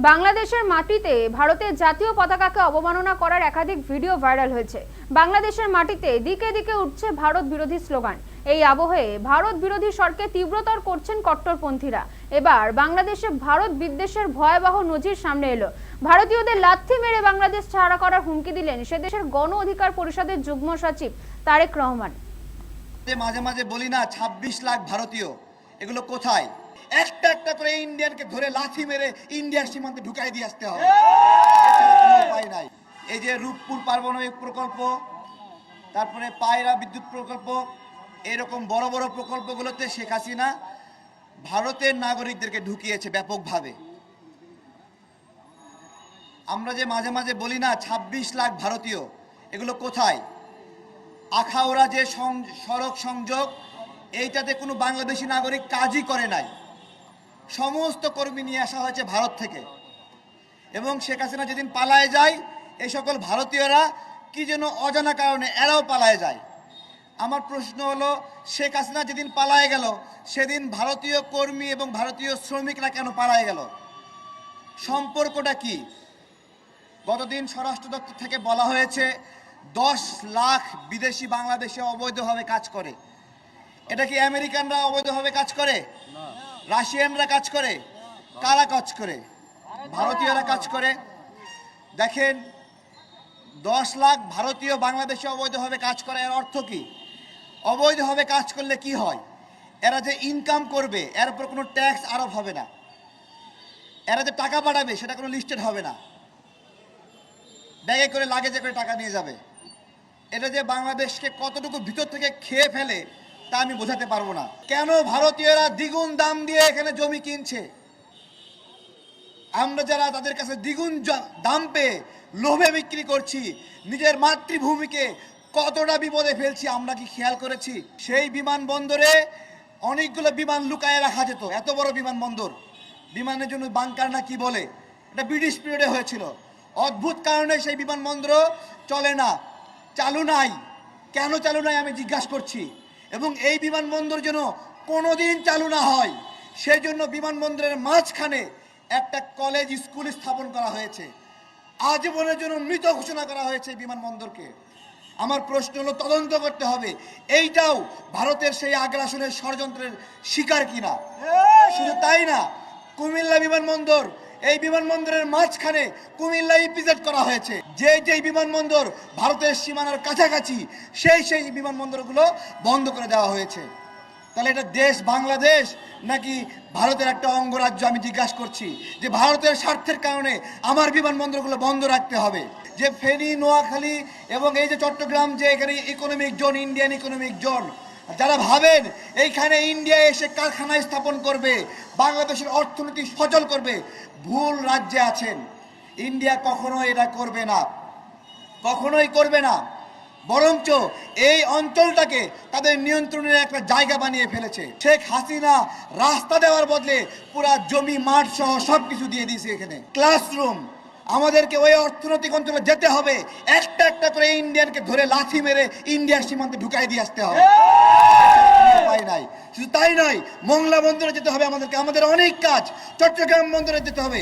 বাংলাদেশের মাটিতে ভারতের জাতীয় পতাকাকে অবমাননা করার একাধিক ভিডিও ভাইরাল হয়েছে। বাংলাদেশের মাটিতে দিকে দিকে উঠছে ভারত বিরোধী স্লোগান। এই আবহে ভারত বিরোধী স্বরকে তীব্রতর করছেন কট্টরপন্থীরা। এবার বাংলাদেশে ভারত বিদ্বেষের ভয়াবহ নজির সামনে এলো। ভারতীয়দের লাথি মেরে বাংলাদেশ ছাড়া করার হুমকি দিলেন সে দেশের গণ অধিকার পরিষদের যুগ্ম সচিব তারেক রহমান। মাঝে মাঝে বলি না ২৬ লাখ ভারতীয়, এগুলো কোথায়? একটা একটা করে ইন্ডিয়ানকে ধরে লাথি মেরে ইন্ডিয়ার সীমান্তে ঢুকাই দিয়ে আসতে হবে, উপায় নাই। এই যে রূপপুর পারমাণবিক প্রকল্প, তারপরে পায়রা বিদ্যুৎ প্রকল্প, এরকম বড় বড় প্রকল্পগুলোতে শেখ হাসিনা ভারতের নাগরিকদেরকে ঢুকিয়েছে ব্যাপকভাবে। আমরা যে মাঝে মাঝে বলি না ২৬ লাখ ভারতীয়, এগুলো কোথায়? আখাউড়া যে সড়ক সংযোগ, এইটাতে কোনো বাংলাদেশি নাগরিক কাজই করে নাই। সমস্ত কর্মী নিয়ে আসা হয়েছে ভারত থেকে, এবং শেখ হাসিনা যেদিন পালায় যায় এই সকল ভারতীয়রা কি যেন অজানা কারণে এরাও পালায় যায়। আমার প্রশ্ন হলো, শেখ হাসিনা যেদিন পালায় গেল সেদিন ভারতীয় কর্মী এবং ভারতীয় শ্রমিকরা কেন পালায় গেল? সম্পর্কটা কি? গতদিন স্বরাষ্ট্র দপ্তর থেকে বলা হয়েছে 10 লাখ বিদেশি বাংলাদেশে অবৈধভাবে কাজ করে। এটা কি আমেরিকানরা অবৈধভাবে কাজ করে? রাশিয়ানরা কাজ করে? কারা কাজ করে? ভারতীয়রা কাজ করে। দেখেন, 10 লাখ ভারতীয় বাংলাদেশে অবৈধভাবে কাজ করে, এর অর্থ কি? অবৈধভাবে কাজ করলে কি হয়? এরা যে ইনকাম করবে এর উপর কোনো ট্যাক্স আরোপ হবে না। এরা যে টাকা পাঠাবে সেটা কোনো লিস্টেড হবে না, ব্যাগে করে লাগেজে করে টাকা নিয়ে যাবে। এটা যে বাংলাদেশকে কতটুকু ভিতর থেকে খেয়ে ফেলে তা আমি বোঝাতে পারবো না। কেন ভারতীয়রা দ্বিগুণ দাম দিয়ে এখানে জমি কিনছে? আমরা যারা তাদের কাছে দ্বিগুণ দাম পেয়ে লোভে বিক্রি করছি, নিজের মাতৃভূমিকে কতটা বিপদে ফেলছি আমরা কি খেয়াল করেছি? সেই বিমানবন্দরে অনেকগুলো বিমান লুকায়ে রাখা যেত, এত বড় বিমানবন্দর। বিমানের জন্য বাংকার না কি বলে, এটা ব্রিটিশ পিরিয়ডে হয়েছিল। অদ্ভুত কারণে সেই বিমানবন্দর চলে না, চালু নাই। কেন চালু নাই আমি জিজ্ঞাসা করছি। এবং এই বিমানবন্দর যেন কোনোদিন চালু না হয় সেই জন্য বিমানবন্দরের মাঝখানে একটা কলেজ স্কুল স্থাপন করা হয়েছে। আজীবনের জন্য মৃত ঘোষণা করা হয়েছে বিমানবন্দরকে। আমার প্রশ্ন হলো, তদন্ত করতে হবে এইটাও ভারতের সেই আগ্রাসনের ষড়যন্ত্রের শিকার কিনা। শুধু তাই না, কুমিল্লা বিমানবন্দর, এই বিমানবন্দরের মাঝখানে কুমিল্লা ইপিজেড করা হয়েছে। যেই বিমানবন্দর ভারতের সীমানার কাছাকাছি সেই বিমানবন্দরগুলো বন্ধ করে দেওয়া হয়েছে। তাহলে এটা দেশ বাংলাদেশ নাকি ভারতের একটা অঙ্গরাজ্য? আমি জিজ্ঞাসা করছি যে ভারতের স্বার্থের কারণে আমার বিমানবন্দরগুলো বন্ধ রাখতে হবে। যে ফেনী, নোয়াখালী এবং এই যে চট্টগ্রাম, যে এখানে economic zone, Indian economic zone, যারা ভাবেন এইখানে ইন্ডিয়া এসে কারখানা স্থাপন করবে, বাংলাদেশের অর্থনীতি সচল করবে, ভুল রাজ্যে আছেন। ইন্ডিয়া কখনোই এটা করবে না, কখনোই করবে না। বরঞ্চ এই অঞ্চলটাকে তাদের নিয়ন্ত্রণের একটা জায়গা বানিয়ে ফেলেছে। শেখ হাসিনা রাস্তা দেওয়ার বদলে পুরা জমি, মাঠ সহ সবকিছু দিয়ে দিয়েছে এখানে। ক্লাসরুম, আমাদেরকে ওই অর্থনৈতিক অঞ্চলে যেতে হবে, একটা একটা করে ইন্ডিয়ানকে ধরে লাথি মেরে ইন্ডিয়ার সীমান্তে ঢুকাই দিয়ে আসতে হবে, উপায় নাই। শুধু তাই নয়, মোংলা বন্দরে যেতে হবে আমাদেরকে, আমাদের অনেক কাজ। চট্টগ্রাম বন্দরে যেতে হবে।